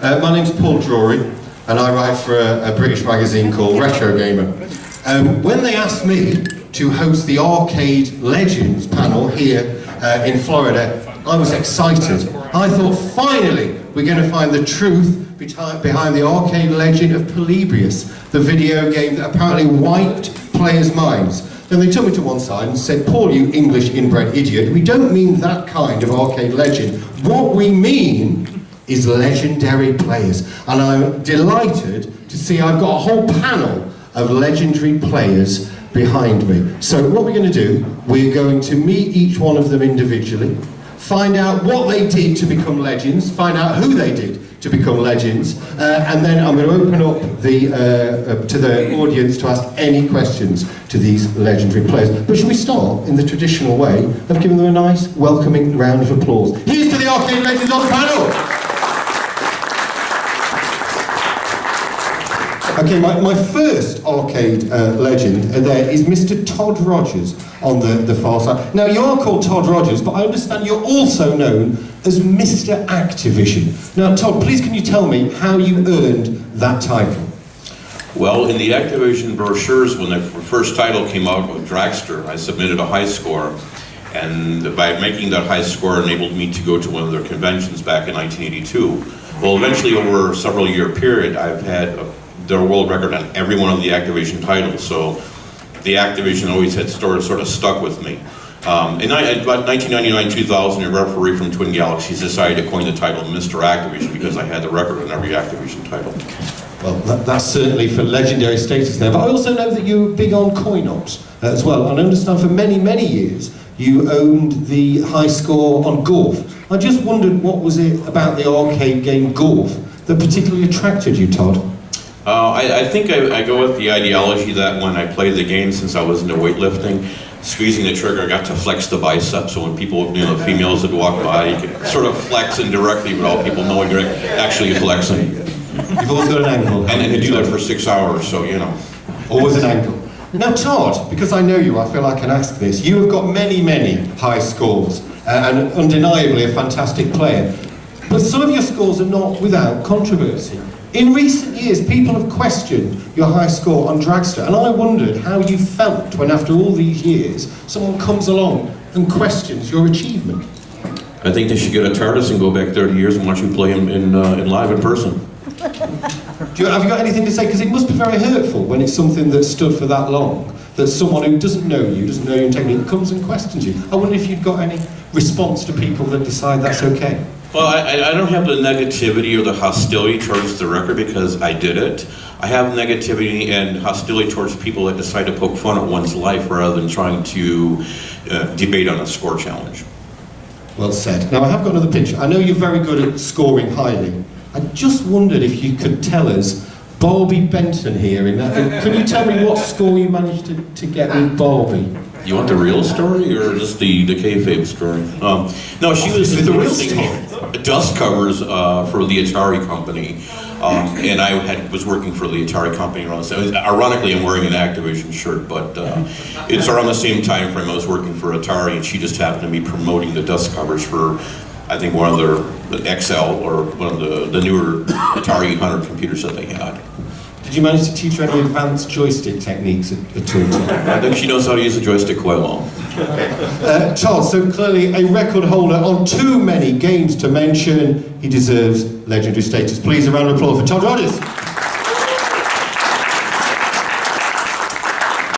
My name's Paul Drury, and I write for a British magazine called Retro Gamer. When they asked me to host the Arcade Legends panel here in Florida, I was excited. I thought, finally, we're going to find the truth behind the arcade legend of Polybius, the video game that apparently wiped players' minds. Then they took me to one side and said, Paul, you English inbred idiot, we don't mean that kind of arcade legend. What we mean is legendary players. And I'm delighted to see I've got a whole panel of legendary players behind me. So what we're going to do, we're going to meet each one of them individually, find out what they did to become legends, find out who they did to become legends, and then I'm going to open up to the audience to ask any questions to these legendary players. But should we start in the traditional way of giving them a nice, welcoming round of applause? Here's to the arcade legends on the panel! Okay, my first arcade legend there is Mr. Todd Rogers on the far side. Now, you are called Todd Rogers, but I understand you're also known as Mr. Activision. Now, Todd, please can you tell me how you earned that title? Well, in the Activision brochures, when the first title came out with Dragster, I submitted a high score, and by making that high score enabled me to go to one of their conventions back in 1982. Well, eventually, over a several year period, I've had their world record on every one of the Activision titles, so the Activision always had sort of stuck with me. In about 1999-2000, a referee from Twin Galaxies decided to coin the title Mr. Activision because I had the record on every Activision title. Well, that's certainly for legendary status there, but I also know that you were big on coin-ops as well, and I understand for many, many years you owned the high score on golf. I just wondered, what was it about the arcade game golf that particularly attracted you, Todd? I think I go with the ideology that when I played the game, since I was into weightlifting, squeezing the trigger, I got to flex the bicep, so when people, females would walk by, you could sort of flex indirectly without people knowing you're actually flexing. You've always got an angle. And you do that for 6 hours, so Always an angle. Now, Todd, because I know you, I feel I can ask this. You have got many, many high scores, and undeniably a fantastic player. But some of your scores are not without controversy. In recent years, people have questioned your high score on Dragster, and I wondered how you felt when, after all these years, someone comes along and questions your achievement. I think they should get a TARDIS and go back 30 years and watch you play in live in person. Have you got anything to say? Because it must be very hurtful when it's something that's stood for that long, that someone who doesn't know you in technique, comes and questions you. I wonder if you've got any response to people that decide that's okay. Well, I don't have the negativity or the hostility towards the record because I did it. I have negativity and hostility towards people that decide to poke fun at one's life rather than trying to debate on a score challenge. Well said. Now, I have got another picture. I know you're very good at scoring highly. I just wondered if you could tell us, Barbie Benton here, can you tell me what score you managed to get with Barbie? You want the real story or just the kayfabe story? No, she was endorsing dust covers for the Atari company, and I was working for the Atari company around the same. Ironically, I'm wearing an Activision shirt, but it's around the same time frame I was working for Atari, and she just happened to be promoting the dust covers for, I think, one of the XL or one of the newer Atari 100 computers that they had. Did you manage to teach her any advanced joystick techniques at all? I think she knows how to use the joystick quite well. Todd, so clearly a record holder on too many games to mention, he deserves legendary status. Please, a round of applause for Todd Rogers.